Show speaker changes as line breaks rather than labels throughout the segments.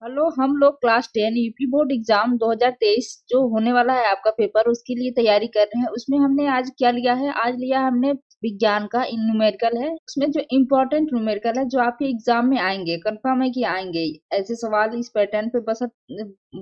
Hello, हम लोग class 10 UP board exam 2023 जो होने वाला है आपका पेपर, उसके लिए तैयारी कर रहे हैं। उसमें हमने आज क्या लिया है, आज लिया हमने विज्ञान का न्यूमेरिकल है। उसमें जो इम्पोर्टेंट न्यूमेरिकल है जो आपके एग्जाम में आएंगे, कंफर्म है कि आएंगे ऐसे सवाल इस पैटर्न पे।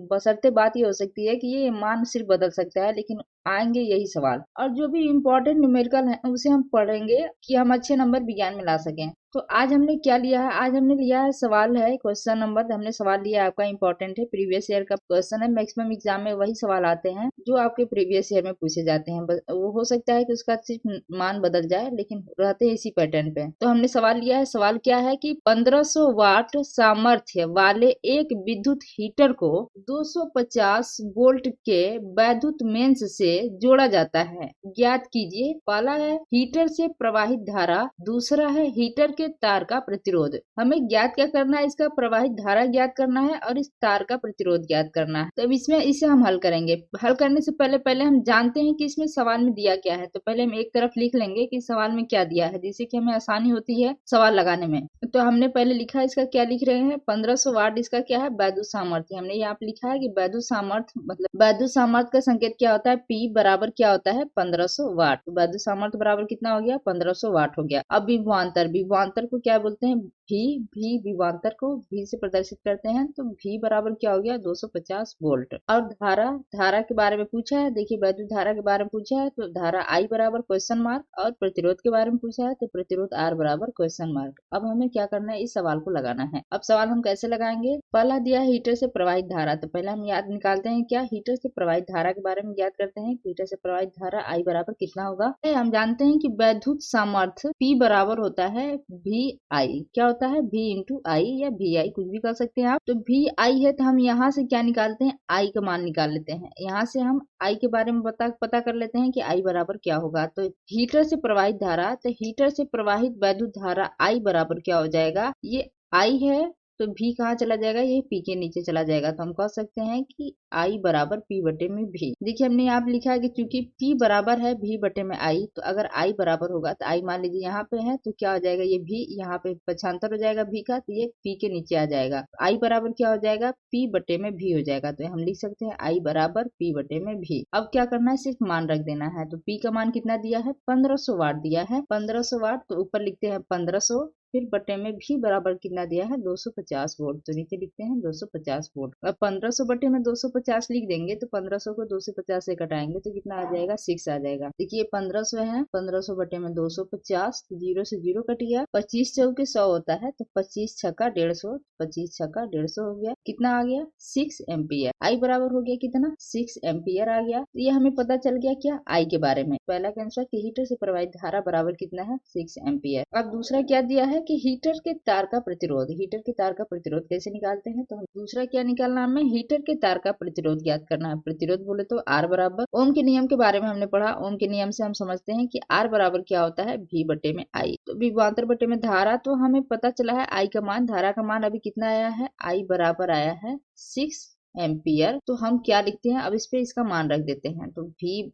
बशर्ते बात ये हो सकती है कि ये मान सिर्फ बदल सकता है, लेकिन आएंगे यही सवाल। और जो भी इम्पोर्टेंट न्यूमेरिकल है उसे हम पढ़ेंगे कि हम अच्छे नंबर विज्ञान में ला सकें। तो आज हमने क्या लिया है, आज हमने लिया है सवाल है क्वेश्चन नंबर। हमने सवाल लिया है आपका इंपॉर्टेंट है, प्रीवियस ईयर का क्वेश्चन है। मैक्सिमम एग्जाम में वही सवाल आते हैं जो आपके प्रीवियस ईयर में पूछे जाते हैं। वो हो सकता है कि उसका सिर्फ मान बदल जाए, लेकिन रहते हैं इसी पैटर्न पे। तो हमने सवाल लिया है, सवाल क्या है कि 1500 वाट सामर्थ्य वाले एक विद्युत हीटर को 250 वोल्ट के वैद्युत मेंस से जोड़ा जाता है। ज्ञात कीजिए। पहला है हीटर से प्रवाहित धारा, दूसरा है हीटर के तार का प्रतिरोध। हमें ज्ञात क्या करना है, इसका प्रवाहित धारा ज्ञात करना है और इस तार का प्रतिरोध ज्ञात करना है। तो अब इसमें इसे हम हल करेंगे। हल करने से पहले हम जानते हैं कि इसमें सवाल में दिया क्या है। तो पहले हम एक तरफ लिख लेंगे कि सवाल में क्या दिया है, जिससे कि हमें आसानी होती है सवाल लगाने में। तो हमने पहले लिखा है, इसका क्या लिख रहे हैं, 1500 वाट। इसका क्या है, वैद्युत सामर्थ्य। हमने यहाँ पे लिखा है कि वैद्युत सामर्थ्य मतलब वैद्युत सामर्थ्य का संकेत क्या होता है, P बराबर क्या होता है, 1500 वाट। तो वैद्युत सामर्थ्य बराबर कितना हो गया, 1500 वाट हो गया। अब विभवांतर, विभवांतर को क्या बोलते हैं, भी विभवांतर को भी से प्रदर्शित करते हैं। तो भी बराबर क्या हो गया, 250 वोल्ट। और धारा, धारा के बारे में पूछा है। देखिए, वैद्युत धारा के बारे में पूछा है तो धारा I बराबर क्वेश्चन मार्क, और प्रतिरोध के बारे में पूछा है तो प्रतिरोध R बराबर क्वेश्चन मार्क। अब हमें क्या करना है, इस सवाल को लगाना है। अब सवाल हम कैसे लगाएंगे, पहला दिया है हीटर से प्रवाहित धारा। तो पहले हम याद निकालते हैं क्या, हीटर से प्रवाहित धारा के बारे में याद करते हैं। हीटर से प्रवाहित धारा I बराबर कितना होगा। हम जानते हैं कि वैद्युत सामर्थ्य P बराबर होता है VI। क्या होता है, V इंटू आई या VI, कुछ भी कर सकते हैं आप। तो VI है तो हम यहाँ से क्या निकालते हैं, I का मान निकाल लेते हैं। यहाँ से हम I के बारे में पता कर लेते हैं कि I बराबर क्या होगा। तो हीटर से प्रवाहित धारा, तो हीटर से प्रवाहित वैद्युत धारा I बराबर क्या हो जाएगा, ये I है तो V कहाँ चला जाएगा, ये P के नीचे चला जाएगा। तो हम कह सकते हैं कि I बराबर P बटे में V। देखिए, हमने यहाँ पे लिखा है कि चूंकि P बराबर है V बटे में I, तो अगर I बराबर होगा तो I मान लीजिए यहाँ पे है तो क्या हो जाएगा, ये V यहाँ पे पक्षांतर हो जाएगा V का, तो ये P के नीचे आ जाएगा। I बराबर क्या हो जाएगा, P बटे में V हो जाएगा। तो हम लिख सकते हैं I बराबर P बटे में V। अब क्या करना है, सिर्फ मान रख देना है। तो P का मान कितना दिया है, 1500 वाट दिया है। 1500 वाट, तो ऊपर लिखते हैं 1500, फिर बटे में भी बराबर कितना दिया है, 250 वोल्ट। तो नीचे लिखते हैं 250 वोल्ट। अब 1500 बटे में 250 लिख देंगे तो 1500 को 250 से घटाएंगे तो कितना आ जाएगा, 6 आ जाएगा। देखिए 1500 है, 1500 बटे में 250, जीरो से जीरो कट गया। 25 चौके 100 होता है, तो 25 छक्का 150, 25 छक्का 150 हो गया। कितना आ गया, 6 एम्पियर। आई बराबर हो गया कितना, 6 एम्पियर आ गया। तो ये हमें पता चल गया क्या, आई के बारे में। पहला का आंसर कि हीटर से प्रवाहित धारा बराबर कितना है, 6 एम्पियर। अब दूसरा क्या दिया है कि हीटर के तार का प्रतिरोध। हीटर के तार का प्रतिरोध कैसे निकालते हैं, तो हम दूसरा क्या निकालना है, हमें हीटर के तार का प्रतिरोध ज्ञात करना है। प्रतिरोध बोले तो R बराबर, ओम के नियम के बारे में हमने पढ़ा। ओम के नियम से हम समझते हैं कि R बराबर क्या होता है, V बटे में I। तो विभवांतर बटे में धारा, तो हमें पता चला है I का मान, धारा का मान अभी कितना आया है, I बराबर आया है 6 एम्पियर। तो हम क्या लिखते हैं, अब इस पे इसका मान रख देते हैं। तो V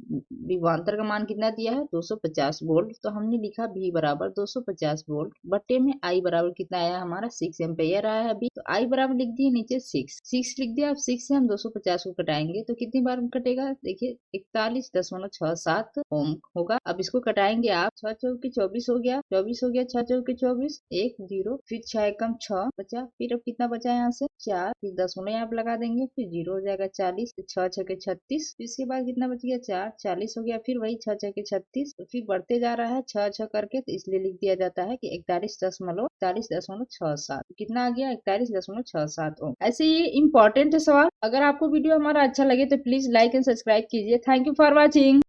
विभवांतर का मान कितना दिया है, 250 वोल्ट। तो हमने लिखा V बराबर 250 वोल्ट बटे में I बराबर कितना आया हमारा, 6 एम्पियर आया है अभी। तो I बराबर लिख दिए नीचे 6 लिख दिया। अब 6 से हम 250 को घटाएंगे तो कितनी बार कटेगा, देखिए 41.67 ओम होगा। अब इसको कटाएंगे आप, 6 चौके 24 हो गया, 24 हो गया, 6 चौके 24, 1 0, फिर 6 एकम 6 बचा, फिर अब कितना बचा यहाँ से 4, फिर 10 यहाँ पे लगा देंगे, फिर 0 हो जाएगा 40, 6 छके 36, फिर इसके बाद कितना बच गया 4, 40 हो गया, फिर वही 6 छके 36, तो फिर बढ़ते जा रहा है 6 6 करके। तो इसलिए लिख दिया जाता है कि 41.67 कितना आ गया, 41.67 ओम। ऐसे ये इंपॉर्टेंट है सवाल। अगर आपको वीडियो हमारा अच्छा लगे तो प्लीज लाइक एंड सब्सक्राइब कीजिए। Thank you for watching.